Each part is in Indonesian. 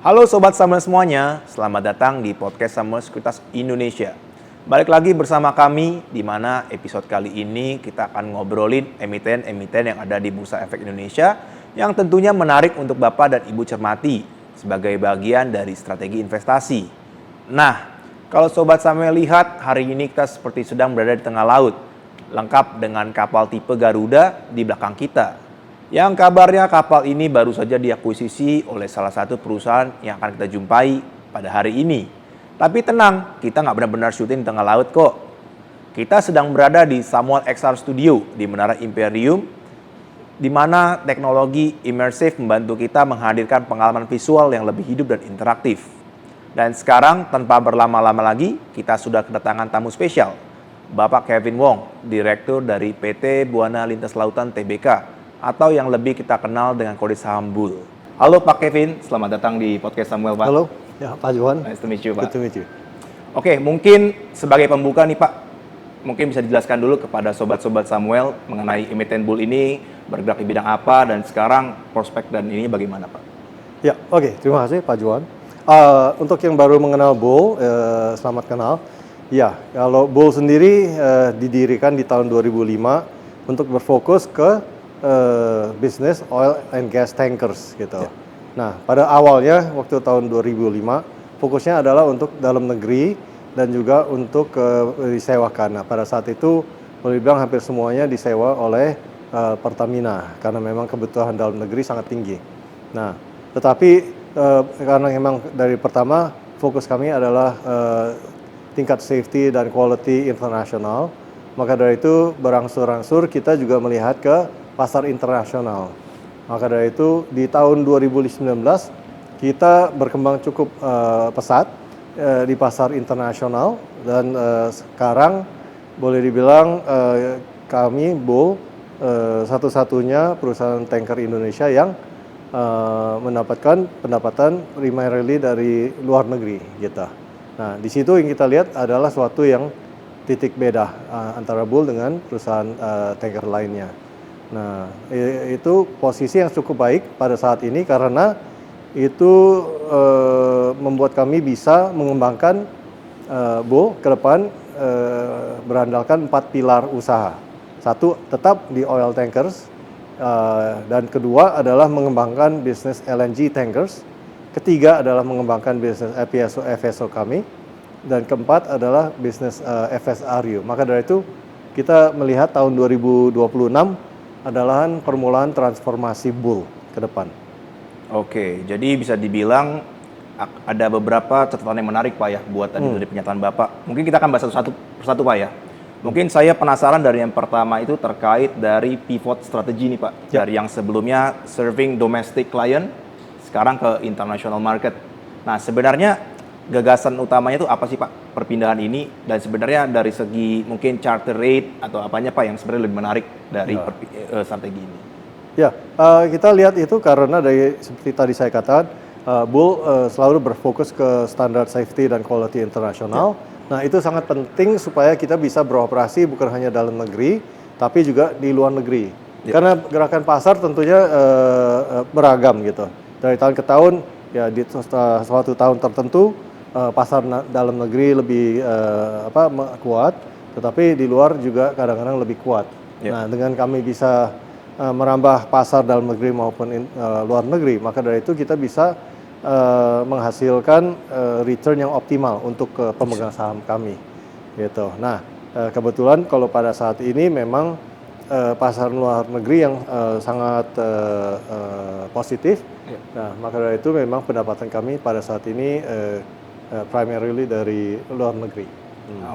Halo Sobat Samuel semuanya, selamat datang di podcast Samuel Sekuritas Indonesia. Balik lagi bersama kami, di mana episode kali ini kita akan ngobrolin emiten-emiten yang ada di Bursa Efek Indonesia yang tentunya menarik untuk Bapak dan Ibu cermati sebagai bagian dari strategi investasi. Nah, kalau Sobat Samuel lihat, hari ini kita seperti sedang berada di tengah laut, lengkap dengan kapal tipe Garuda di belakang kita. Yang kabarnya kapal ini baru saja diakuisisi oleh salah satu perusahaan yang akan kita jumpai pada hari ini. Tapi tenang, kita nggak benar-benar syuting di tengah laut kok. Kita sedang berada di Samuel XR Studio di Menara Imperium, di mana teknologi imersif membantu kita menghadirkan pengalaman visual yang lebih hidup dan interaktif. Dan sekarang tanpa berlama-lama lagi, kita sudah kedatangan tamu spesial, Bapak Kevin Wong, Direktur dari PT Buana Lintas Lautan Tbk, atau yang lebih kita kenal dengan kode saham BUL. Halo Pak Kevin, selamat datang di podcast Samuel Pak. Halo, ya Pak Johan. Nice to meet you Pak. Good to meet you. Oke, mungkin sebagai pembuka nih Pak, mungkin bisa dijelaskan dulu kepada sobat-sobat Samuel mengenai emiten BUL ini, bergerak di bidang apa, dan sekarang prospek dan ini bagaimana Pak? Ya, oke, terima kasih Pak Johan. Untuk yang baru mengenal BUL, selamat kenal. Ya, kalau BUL sendiri didirikan di tahun 2005 untuk berfokus ke bisnis oil and gas tankers gitu. Ya. Nah, pada awalnya waktu tahun 2005 fokusnya adalah untuk dalam negeri dan juga untuk disewakan. Nah, pada saat itu boleh dibilang hampir semuanya disewa oleh Pertamina karena memang kebutuhan dalam negeri sangat tinggi. Nah, tetapi karena memang dari pertama fokus kami adalah tingkat safety dan quality internasional, maka dari itu berangsur-angsur kita juga melihat ke pasar internasional. Maka dari itu di tahun 2019 kita berkembang cukup pesat di pasar internasional dan sekarang boleh dibilang kami BUL satu-satunya perusahaan tanker Indonesia yang mendapatkan pendapatan primarily dari luar negeri gitu. Nah, di situ yang kita lihat adalah suatu yang titik beda antara BUL dengan perusahaan tanker lainnya. Nah, itu posisi yang cukup baik pada saat ini karena itu membuat kami bisa mengembangkan BUL ke depan berandalkan 4 pilar usaha. Satu, tetap di oil tankers, dan kedua adalah mengembangkan bisnis LNG tankers. Ketiga adalah mengembangkan bisnis FPSO, FSO kami. Dan keempat adalah bisnis FSRU. Maka dari itu kita melihat tahun 2026 adalah permulaan transformasi BUL ke depan. Oke, jadi bisa dibilang ada beberapa catatan yang menarik Pak ya buat tadi dari pernyataan Bapak. Mungkin kita akan bahas satu persatu Pak ya. Mungkin saya penasaran dari yang pertama itu terkait dari pivot strategi nih Pak. Ya. Dari yang sebelumnya serving domestic client, sekarang ke international market. Nah sebenarnya gagasan utamanya itu apa sih Pak perpindahan ini, dan sebenarnya dari segi mungkin charter rate atau apanya Pak yang sebenarnya lebih menarik dari strategi ini? Ya, kita lihat itu karena dari seperti tadi saya katakan BUL selalu berfokus ke standar safety dan quality internasional. Ya. Nah itu sangat penting supaya kita bisa beroperasi bukan hanya dalam negeri tapi juga di luar negeri. Ya. Karena gerakan pasar tentunya beragam gitu. Dari tahun ke tahun ya di suatu tahun tertentu pasar dalam negeri lebih kuat, tetapi di luar juga kadang-kadang lebih kuat. Yep. Nah, dengan kami bisa merambah pasar dalam negeri maupun luar negeri, maka dari itu kita bisa menghasilkan return yang optimal untuk pemegang saham kami. Gitu. Nah, kebetulan kalau pada saat ini memang pasar luar negeri yang sangat positif. Yep. Nah, maka dari itu memang pendapatan kami pada saat ini primarily dari luar negeri.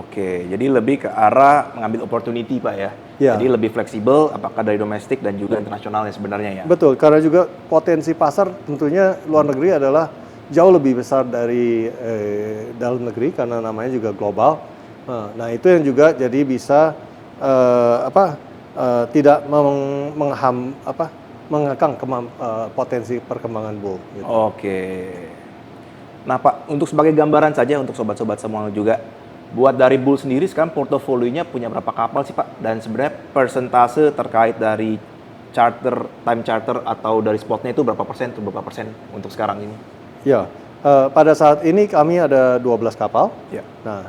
Oke, jadi lebih ke arah mengambil opportunity Pak ya. Ya. Jadi lebih fleksibel apakah dari domestik dan juga internasionalnya sebenarnya ya. Betul, karena juga potensi pasar tentunya luar negeri adalah jauh lebih besar dari dalam negeri karena namanya juga global. Nah, itu yang juga jadi bisa tidak mengekang potensi perkembangan BUL. Gitu. Oke. Nah Pak, untuk sebagai gambaran saja untuk sobat-sobat semua juga, buat dari BUL sendiri sekarang portofolionya punya berapa kapal sih Pak? Dan sebenarnya persentase terkait dari charter, time charter atau dari spotnya itu berapa persen untuk sekarang ini? Ya, pada saat ini kami ada 12 kapal. Ya. Nah,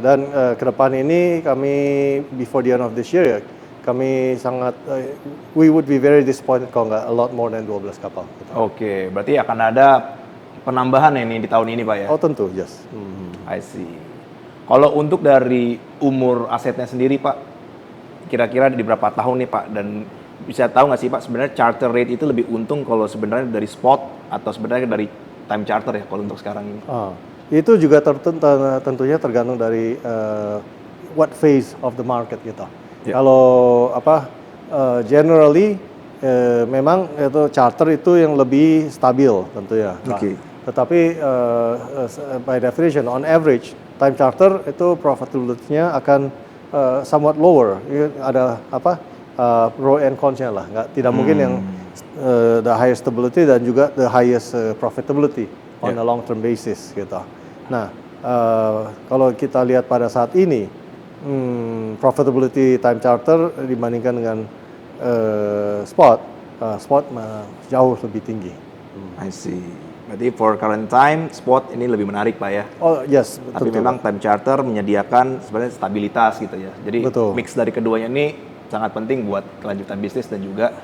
dan ke depan ini kami before the end of this year ya, kami sangat we would be very disappointed kalau nggak a lot more than 12 kapal. Gitu. Oke, berarti akan ada penambahan ini di tahun ini Pak ya? Oh tentu, yes. I see. Kalau untuk dari umur asetnya sendiri Pak, kira-kira di berapa tahun nih Pak? Dan bisa tahu nggak sih Pak, sebenarnya charter rate itu lebih untung kalau sebenarnya dari spot atau sebenarnya dari time charter ya kalau untuk sekarang ini? Itu juga tentunya tergantung dari what phase of the market gitu. Ya. Kalau generally memang itu charter itu yang lebih stabil tentunya. Oke. Tetapi by definition on average time charter itu profitability-nya akan somewhat lower. Ada pro and cons-nya lah. Tidak mungkin yang the highest stability dan juga the highest profitability on a long term basis gitu. Nah, kalau kita lihat pada saat ini profitability time charter dibandingkan dengan spot jauh lebih tinggi. I see. Berarti for current time, spot ini lebih menarik Pak ya? Oh yes, Tapi betul. memang time charter menyediakan sebenarnya stabilitas gitu ya. Jadi Betul. mix dari keduanya ini sangat penting buat kelanjutan bisnis dan juga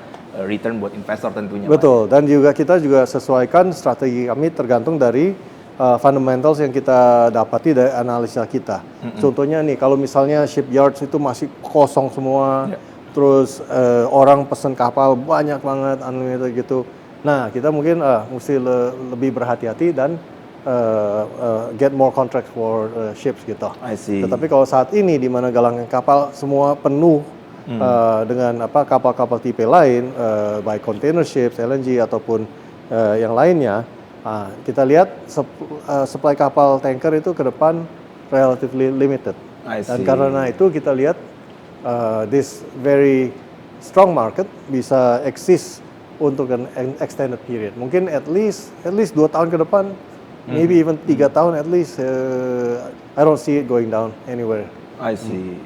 return buat investor tentunya. Betul. Dan juga kita juga sesuaikan strategi kami tergantung dari fundamentals yang kita dapati dari analisa kita. Contohnya nih, kalau misalnya shipyards itu masih kosong semua, terus orang pesen kapal banyak banget, gitu. Nah, kita mungkin mesti lebih berhati-hati dan get more contracts for ships gitu. I see. Tetapi kalau saat ini di mana galangan kapal semua penuh dengan kapal-kapal tipe lain, baik container ships, LNG ataupun yang lainnya, kita lihat supply kapal tanker itu ke depan relatively limited. I see. Dan karena itu kita lihat this very strong market bisa exist untuk an extended period. Mungkin at least 2 tahun ke depan, maybe even 3 tahun at least. I don't see it going down anywhere. I see.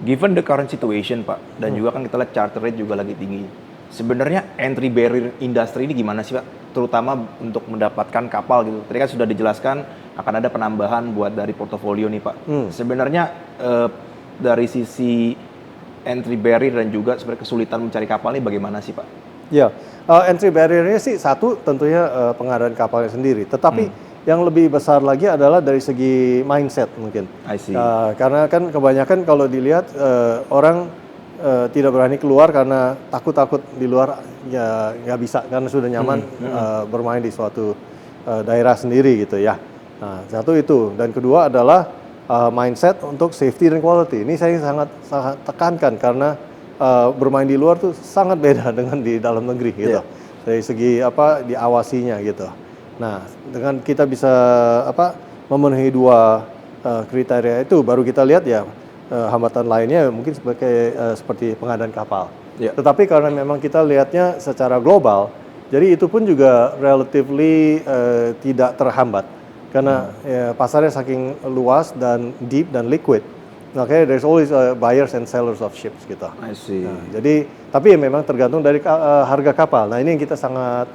Given the current situation Pak, dan juga kan kita lihat charter rate juga lagi tinggi. Sebenarnya entry barrier industri ini gimana sih Pak? Terutama untuk mendapatkan kapal gitu. Tadi kan sudah dijelaskan akan ada penambahan buat dari portofolio nih Pak. Sebenarnya dari sisi entry barrier dan juga sebenarnya kesulitan mencari kapal ini bagaimana sih Pak? Ya, entry barrier-nya sih satu tentunya pengadaan kapalnya sendiri. Tetapi yang lebih besar lagi adalah dari segi mindset mungkin. I see. Karena kan kebanyakan kalau dilihat orang tidak berani keluar karena takut di luar ya nggak bisa karena sudah nyaman bermain di suatu daerah sendiri gitu ya. Nah, satu itu, dan kedua adalah mindset untuk safety dan quality. Ini saya sangat tekankan karena bermain di luar tuh sangat beda dengan di dalam negeri gitu. Dari segi diawasinya gitu. Nah, dengan kita bisa memenuhi dua kriteria itu, baru kita lihat ya hambatan lainnya mungkin seperti pengadaan kapal. Tetapi karena memang kita lihatnya secara global, jadi itu pun juga relatively tidak terhambat karena pasarnya saking luas dan deep dan liquid. Okay, there's always buyers and sellers of ships gitu. I see. Nah, jadi tapi ya memang tergantung dari harga kapal. Nah, ini yang kita sangat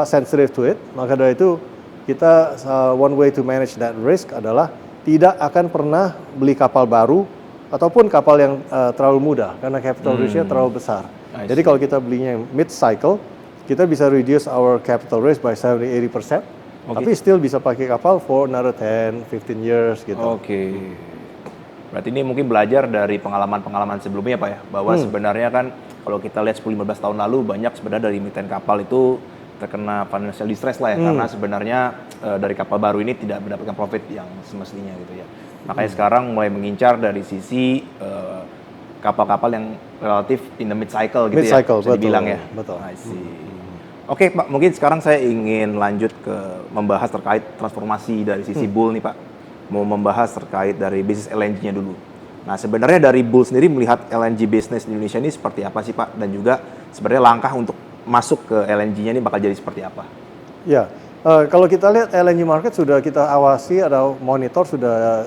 sensitive to it. Maka dari itu kita one way to manage that risk adalah tidak akan pernah beli kapal baru ataupun kapal yang terlalu muda karena capital risk-nya terlalu besar. Jadi kalau kita belinya mid cycle, kita bisa reduce our capital risk by 70-80%. Tapi still bisa pakai kapal for another 10-15 years gitu. Oke. Berarti ini mungkin belajar dari pengalaman-pengalaman sebelumnya Pak ya, bahwa sebenarnya kan kalau kita lihat 10-15 tahun lalu banyak sebenarnya dari emiten kapal itu terkena financial distress lah ya, karena sebenarnya dari kapal baru ini tidak mendapatkan profit yang semestinya gitu ya. Makanya sekarang mulai mengincar dari sisi kapal-kapal yang relatif in the mid cycle gitu ya, bisa dibilang ya. Betul. I see. Oke Pak, mungkin sekarang saya ingin lanjut ke membahas terkait transformasi dari sisi Bull nih Pak. Mau membahas terkait dari bisnis LNG-nya dulu. Nah, sebenarnya dari Bull sendiri melihat LNG bisnis di Indonesia ini seperti apa sih Pak? Dan juga sebenarnya langkah untuk masuk ke LNG-nya ini bakal jadi seperti apa? Ya, kalau kita lihat LNG market sudah kita awasi atau monitor sudah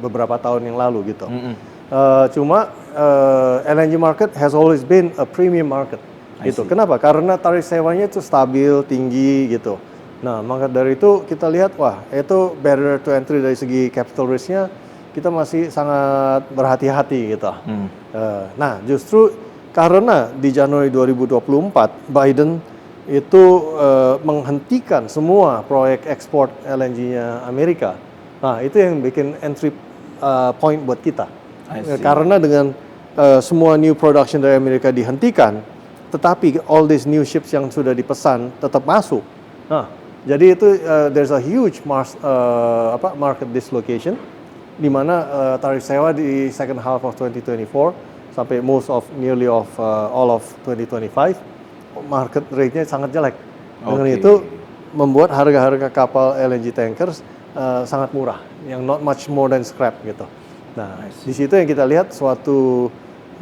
beberapa tahun yang lalu gitu. Cuma LNG market has always been a premium market. Gitu. Kenapa? Karena tarif sewanya itu stabil, tinggi gitu. Nah, maka dari itu kita lihat, wah itu barrier to entry dari segi capital risk-nya kita masih sangat berhati-hati gitu. Nah, justru karena di Januari 2024 Biden itu menghentikan semua proyek ekspor LNG-nya Amerika. Nah, itu yang bikin entry point buat kita. I see. Karena dengan semua new production dari Amerika dihentikan, tetapi all these new ships yang sudah dipesan tetap masuk. Nah, jadi itu there's a huge market dislocation di mana tarif sewa di second half of 2024 sampai nearly of all of 2025 market rate-nya sangat jelek. Dengan itu membuat harga-harga kapal LNG tankers sangat murah, yang not much more than scrap gitu. Nah, di situ yang kita lihat suatu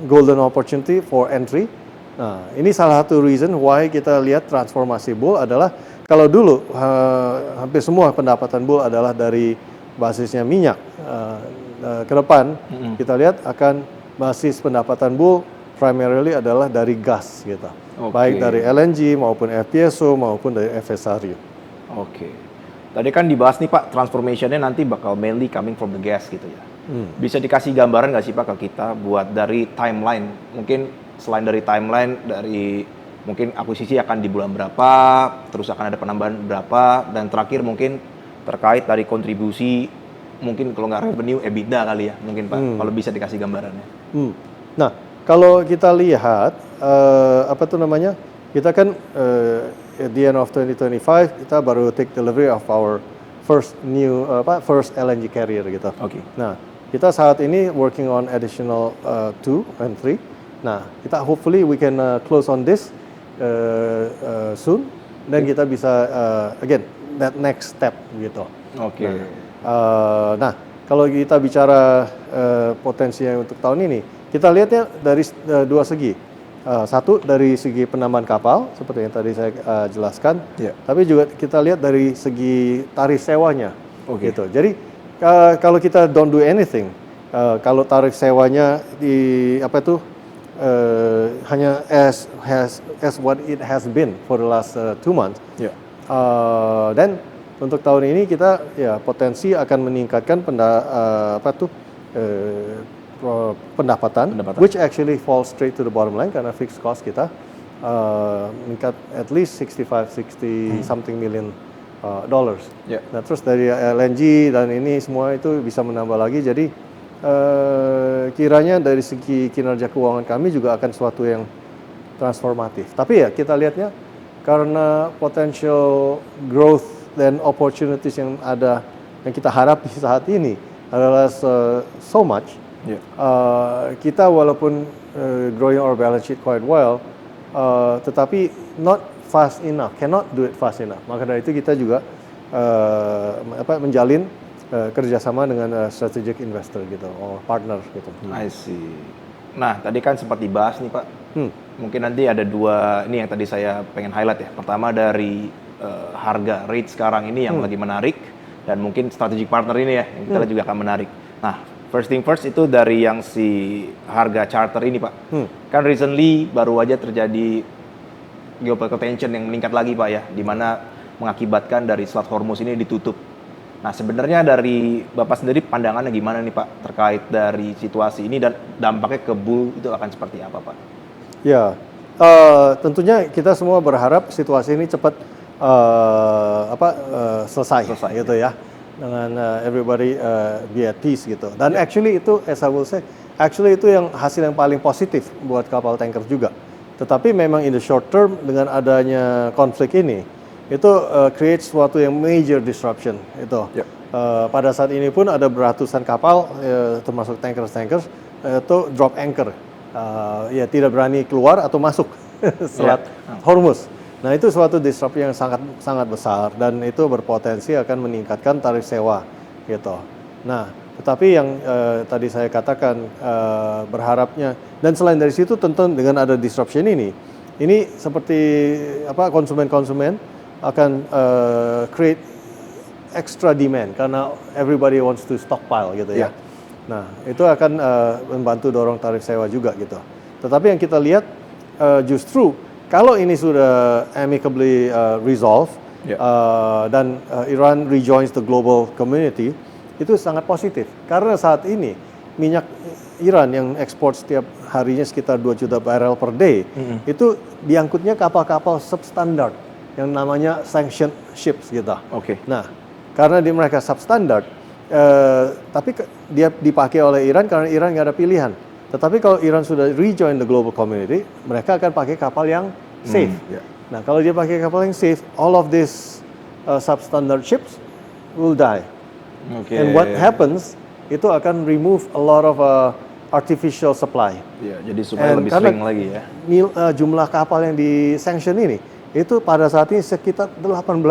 golden opportunity for entry. Nah, ini salah satu reason why kita lihat transformasi bull adalah kalau dulu hampir semua pendapatan bull adalah dari basisnya minyak. Ke depan kita lihat akan basis pendapatan bull primarily adalah dari gas gitu. Baik dari LNG maupun FPSO maupun dari FSRU. Oke. Tadi kan dibahas nih Pak, transformation-nya nanti bakal mainly coming from the gas gitu ya. Bisa dikasih gambaran nggak sih Pak ke kita buat dari timeline? Mungkin selain dari timeline, dari mungkin akuisisi akan di bulan berapa, terus akan ada penambahan berapa, dan terakhir mungkin terkait dari kontribusi, mungkin kalau nggak revenue, EBITDA kali ya, mungkin Pak, kalau bisa dikasih gambarannya. Nah, kalau kita lihat, kita kan at the end of 2025, kita baru take delivery of our first LNG carrier gitu. Nah, kita saat ini working on additional 2 and 3. Nah, kita hopefully we can close on this soon, dan kita bisa again that next step gitu. Nah, kalau kita bicara potensinya untuk tahun ini, kita lihatnya dari dua segi. Satu dari segi penambahan kapal seperti yang tadi saya jelaskan, tapi juga kita lihat dari segi tarif sewanya. Gitu. Jadi kalau kita don't do anything, kalau tarif sewanya hanya as what it has been for the last 2 months. Dan untuk tahun ini kita potensi akan meningkatkan pendapatan, which actually falls straight to the bottom line karena fixed cost kita meningkat at least 60 something million dollars. Nah, terus dari LNG dan ini semua itu bisa menambah lagi, jadi kiranya dari segi kinerja keuangan kami juga akan suatu yang transformatif. Tapi ya kita lihatnya karena potential growth dan opportunities yang ada yang kita hadapi saat ini adalah so much. Kita walaupun growing our balance sheet quite well, tetapi not fast enough, cannot do it fast enough. Maka dari itu kita juga menjalin kerjasama dengan strategic investor gitu, or partner gitu. I see. Nah, tadi kan sempat dibahas nih Pak. Mungkin nanti ada dua, ini yang tadi saya pengen highlight ya. Pertama dari harga rate sekarang ini yang lagi menarik, dan mungkin strategic partner ini ya, yang kita juga akan menarik. Nah, first thing first itu dari yang si harga charter ini Pak. Kan recently baru aja terjadi geopolitical tension yang meningkat lagi Pak ya, di mana mengakibatkan dari Selat Hormuz ini ditutup. Nah, sebenarnya dari Bapak sendiri pandangannya gimana nih Pak terkait dari situasi ini dan dampaknya ke bull itu akan seperti apa Pak? Ya, tentunya kita semua berharap situasi ini cepat selesai gitu ya, dengan everybody be at peace gitu. Dan actually itu, as I will say, actually itu yang hasil yang paling positif buat kapal tanker juga. Tetapi memang in the short term dengan adanya konflik ini, itu create suatu yang major disruption itu. Pada saat ini pun ada beratusan kapal termasuk tankers itu drop anchor, tidak berani keluar atau masuk Selat Hormuz. Nah, itu suatu disruption yang sangat besar dan itu berpotensi akan meningkatkan tarif sewa gitu. Nah, tetapi yang tadi saya katakan berharapnya, dan selain dari situ tentu dengan ada disruption ini seperti konsumen akan create extra demand karena everybody wants to stockpile gitu ya. Nah, itu akan membantu dorong tarif sewa juga gitu. Tetapi yang kita lihat justru kalau ini sudah amicably resolve, Ya. Iran rejoins the global community, itu sangat positif. Karena saat ini minyak Iran yang ekspor setiap harinya sekitar 2 juta barrel per day, itu diangkutnya kapal-kapal substandard yang namanya sanctioned ships gitu. Oke. Nah, karena mereka substandard, tapi dia dipakai oleh Iran karena Iran nggak ada pilihan. Tetapi kalau Iran sudah rejoin the global community, mereka akan pakai kapal yang safe. Nah, kalau dia pakai kapal yang safe, all of these substandard ships will die. Oke. And what happens, itu akan remove a lot of artificial supply. Ya, jadi supaya And lebih karena sering lagi ya. Jumlah kapal yang di sanction ini, itu pada saat ini sekitar 18%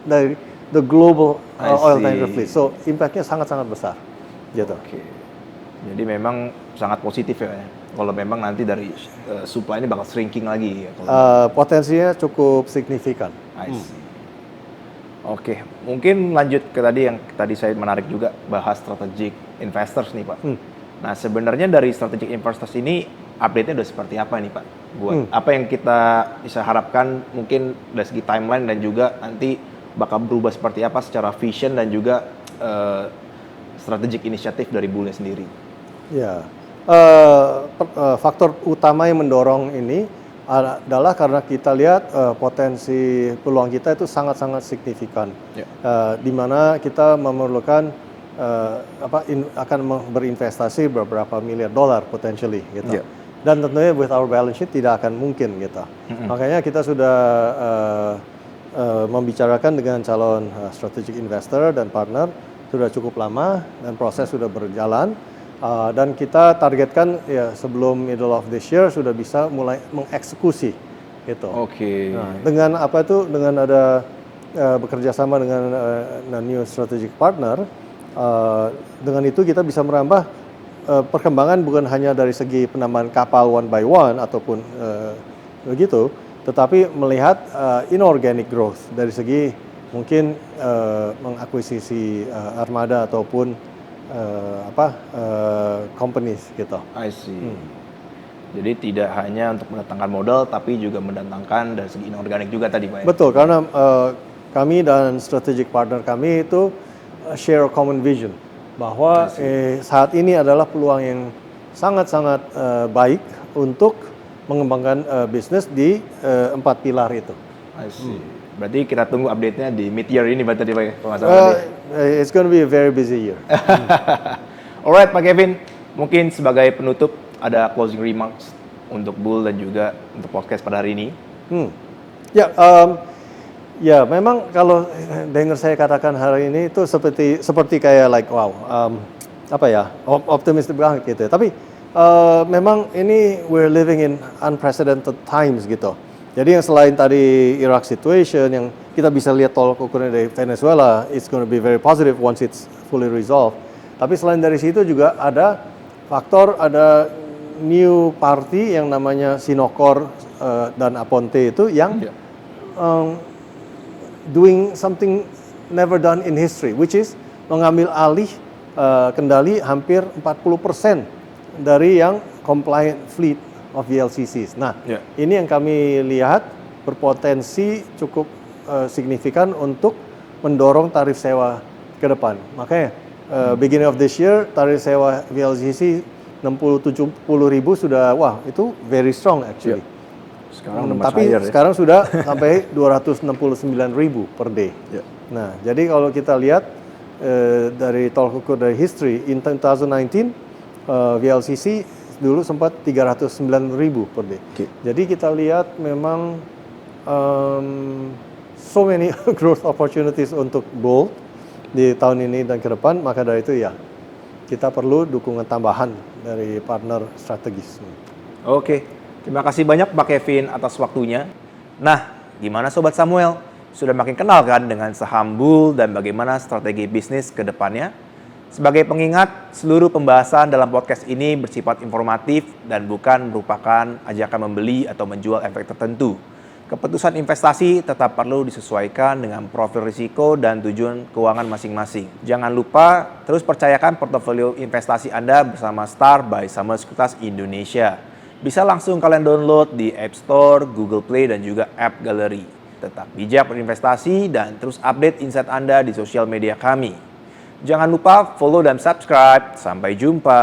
dari the global oil tanker fleet. So, impact-nya sangat-sangat besar. Gitu. Oke. Jadi memang sangat positif ya. Kalau memang nanti dari supply ini bakal shrinking lagi ya. Potensinya cukup signifikan. I see. Oke, mungkin lanjut ke tadi yang tadi saya menarik juga bahas strategic investors nih Pak. Nah sebenarnya dari strategic investors ini update-nya udah seperti apa nih Pak? Buat apa yang kita bisa harapkan mungkin dari segi timeline dan juga nanti bakal berubah seperti apa secara vision dan juga strategic inisiatif dari Bullnya sendiri? Ya, faktor utama yang mendorong ini adalah karena kita lihat potensi peluang kita itu sangat-sangat signifikan, di mana kita memerlukan akan berinvestasi beberapa miliar dolar potentially gitu. Dan tentunya with our balance sheet tidak akan mungkin gitu. Makanya kita sudah membicarakan dengan calon strategic investor dan partner sudah cukup lama dan proses sudah berjalan. Dan kita targetkan ya sebelum middle of this year sudah bisa mulai mengeksekusi gitu. Oke. Nah, dengan apa itu? Dengan ada bekerja sama dengan new strategic partner, dengan itu kita bisa merambah perkembangan bukan hanya dari segi penambahan kapal one by one ataupun begitu, tetapi melihat inorganic growth dari segi mungkin mengakuisisi armada ataupun companies gitu. I see. Jadi tidak hanya untuk mendatangkan modal, tapi juga mendatangkan dari segi inorganik juga tadi Pak ya? Betul, karena kami dan strategic partner kami itu share a common vision. Bahwa saat ini adalah peluang yang sangat-sangat baik untuk mengembangkan bisnis di 4 pilar itu. I see. Berarti kita tunggu update-nya di mid-year ini Pak tadi Pak ya? It's going to be a very busy year. Alright Pak Kevin, mungkin sebagai penutup ada closing remarks untuk Bull dan juga untuk podcast pada hari ini. Ya, memang kalau dengar saya katakan hari ini itu seperti kayak optimistic banget gitu. Tapi memang ini we're living in unprecedented times gitu. Jadi yang selain tadi Iraq situation yang kita bisa lihat tolak ukurnya dari Venezuela, it's going to be very positive once it's fully resolved. Tapi selain dari situ juga ada faktor, ada new party yang namanya Sinokor dan Aponte itu yang doing something never done in history, which is mengambil alih kendali hampir 40% dari yang compliant fleet of VLCCs. Nah, ini yang kami lihat berpotensi cukup signifikan untuk mendorong tarif sewa ke depan. Makanya beginning of this year tarif sewa VLCC 60-70 ribu sudah, wah itu very strong actually. Sekarang tapi sekarang sudah sampai 269 ribu per day. Nah, jadi kalau kita lihat dari tolak ukur dari history, in 2019 VLCC dulu sempat 309 ribu per day. Jadi kita lihat memang so many growth opportunities untuk Bull di tahun ini dan ke depan. Maka dari itu ya kita perlu dukungan tambahan dari partner strategis. Oke, terima kasih banyak Pak Kevin atas waktunya. Nah, gimana Sobat Samuel? Sudah makin kenal kan dengan saham Bull dan bagaimana strategi bisnis ke depannya? Sebagai pengingat, seluruh pembahasan dalam podcast ini bersifat informatif dan bukan merupakan ajakan membeli atau menjual efek tertentu. Keputusan investasi tetap perlu disesuaikan dengan profil risiko dan tujuan keuangan masing-masing. Jangan lupa terus percayakan portofolio investasi Anda bersama Star by Summer Sekuritas Indonesia. Bisa langsung kalian download di App Store, Google Play, dan juga App Gallery. tetap bijak berinvestasi, dan terus update insight Anda di sosial media kami. Jangan lupa follow dan subscribe. Sampai jumpa.